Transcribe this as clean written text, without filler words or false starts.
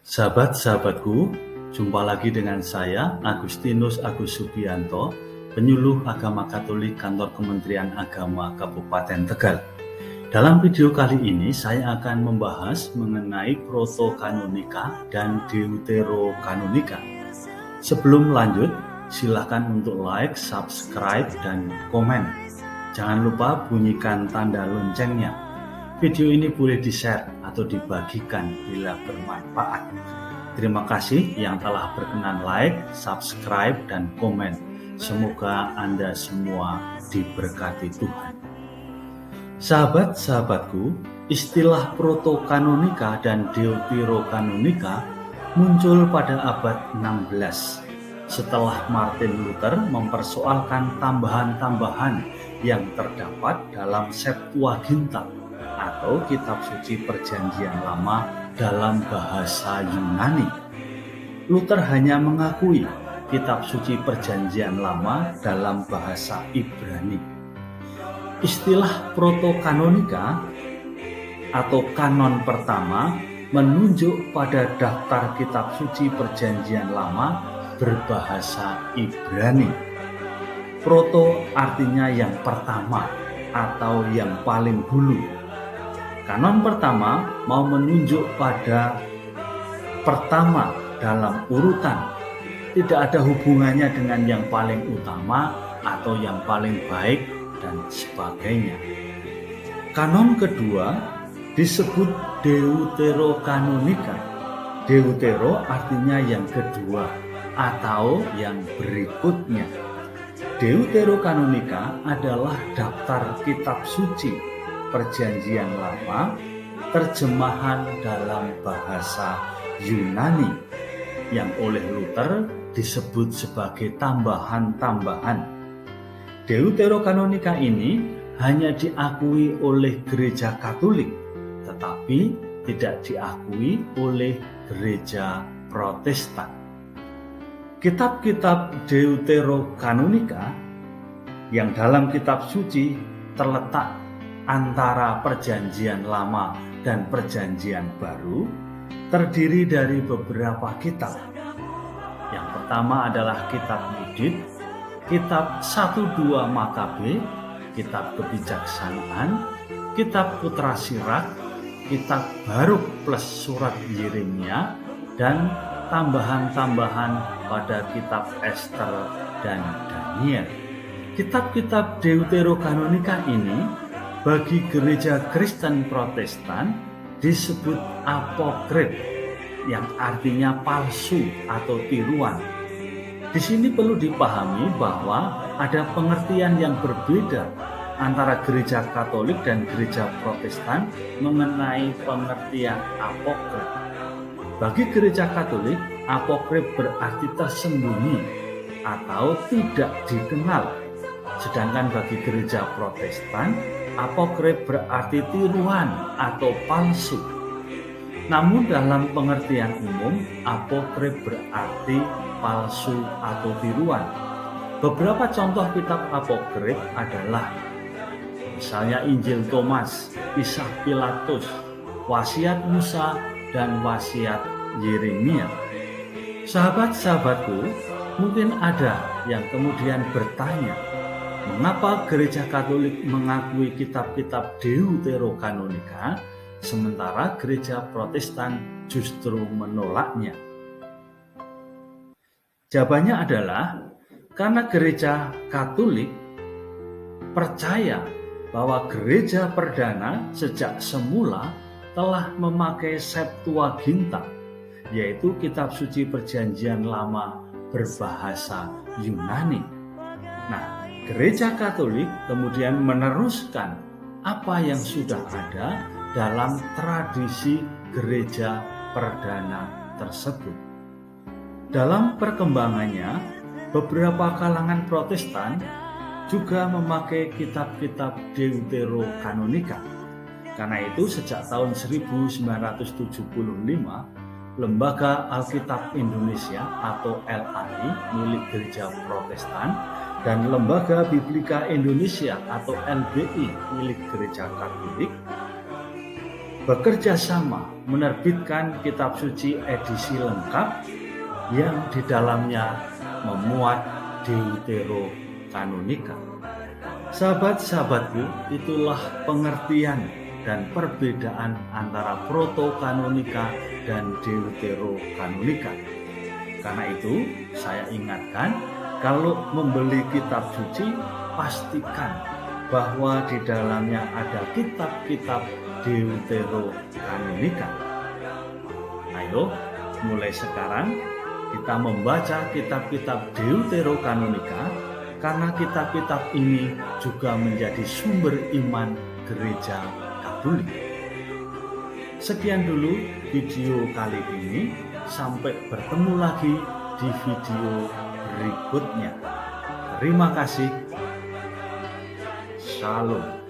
Sahabat-sahabatku, jumpa lagi dengan saya, Agustinus Agus Subianto, penyuluh agama Katolik Kantor Kementerian Agama Kabupaten Tegal. Dalam video kali ini, saya akan membahas mengenai protokanonika dan deuterokanonika. Sebelum lanjut, silakan untuk like, subscribe, dan komen. Jangan lupa bunyikan tanda loncengnya. Video ini boleh di-share atau dibagikan bila bermanfaat. Terima kasih yang telah berkenan like, subscribe, dan komen. Semoga Anda semua diberkati Tuhan. Sahabat-sahabatku, istilah protokanonika dan deuterokanonika muncul pada abad 16 setelah Martin Luther mempersoalkan tambahan-tambahan yang terdapat dalam Septuaginta atau kitab suci Perjanjian Lama dalam bahasa Yunani. Luther hanya mengakui kitab suci Perjanjian Lama dalam bahasa Ibrani. Istilah protokanonika atau kanon pertama menunjuk pada daftar kitab suci Perjanjian Lama berbahasa Ibrani. Proto artinya yang pertama atau yang paling dulu. Kanon pertama mau menunjuk pada pertama dalam urutan, tidak ada hubungannya dengan yang paling utama atau yang paling baik dan sebagainya. Kanon kedua disebut deuterokanonika. Deutero artinya yang kedua atau yang berikutnya. Deuterokanonika adalah daftar kitab suci Perjanjian Lama terjemahan dalam bahasa Yunani yang oleh Luther disebut sebagai tambahan-tambahan. Deuterokanonika ini hanya diakui oleh Gereja Katolik, tetapi tidak diakui oleh Gereja Protestan. Kitab-kitab deuterokanonika yang dalam kitab suci terletak antara Perjanjian Lama dan Perjanjian Baru terdiri dari beberapa kitab. Yang pertama adalah kitab Yudit, kitab 1-2 Makabe, kitab Kebijaksanaan, kitab Putra Sirak, kitab Baruk plus surat Yeremia, dan tambahan-tambahan pada kitab Ester dan Daniel. Kitab-kitab deuterokanonika ini bagi gereja Kristen Protestan disebut apokrif, yang artinya palsu atau tiruan. Di sini perlu dipahami bahwa ada pengertian yang berbeda antara gereja Katolik dan gereja Protestan mengenai pengertian apokrif. Bagi gereja Katolik, apokrif berarti tersembunyi atau tidak dikenal. Sedangkan bagi gereja Protestan, apokrif berarti tiruan atau palsu. Namun dalam pengertian umum, apokrif berarti palsu atau tiruan. Beberapa contoh kitab apokrif adalah misalnya Injil Thomas, Kisah Pilatus, Wasiat Musa, dan Wasiat Yeremia. Sahabat-sahabatku, mungkin ada yang kemudian bertanya, mengapa gereja Katolik mengakui kitab-kitab deuterokanonika sementara gereja Protestan justru menolaknya? Jawabannya adalah karena gereja Katolik percaya bahwa gereja perdana sejak semula telah memakai Septuaginta, yaitu kitab suci Perjanjian Lama berbahasa Yunani. Nah, Gereja Katolik kemudian meneruskan apa yang sudah ada dalam tradisi gereja perdana tersebut. Dalam perkembangannya, beberapa kalangan Protestan juga memakai kitab-kitab deuterokanonika. Karena itu sejak tahun 1975, Lembaga Alkitab Indonesia atau LAI milik Gereja Protestan dan Lembaga Biblika Indonesia atau LBI milik Gereja Katolik bekerja sama menerbitkan kitab suci edisi lengkap yang di dalamnya memuat Deuterokanonika. Sahabat-sahabatku, itulah pengertian dan perbedaan antara protokanonika dan deuterokanonika. Karena itu, saya ingatkan, kalau membeli kitab suci, pastikan bahwa di dalamnya ada kitab-kitab deuterokanonika. Ayo, mulai sekarang kita membaca kitab-kitab deuterokanonika, karena kitab-kitab ini juga menjadi sumber iman gereja Katolik. Sekian dulu video kali ini, sampai bertemu lagi di video berikutnya. Terima kasih. Shalom.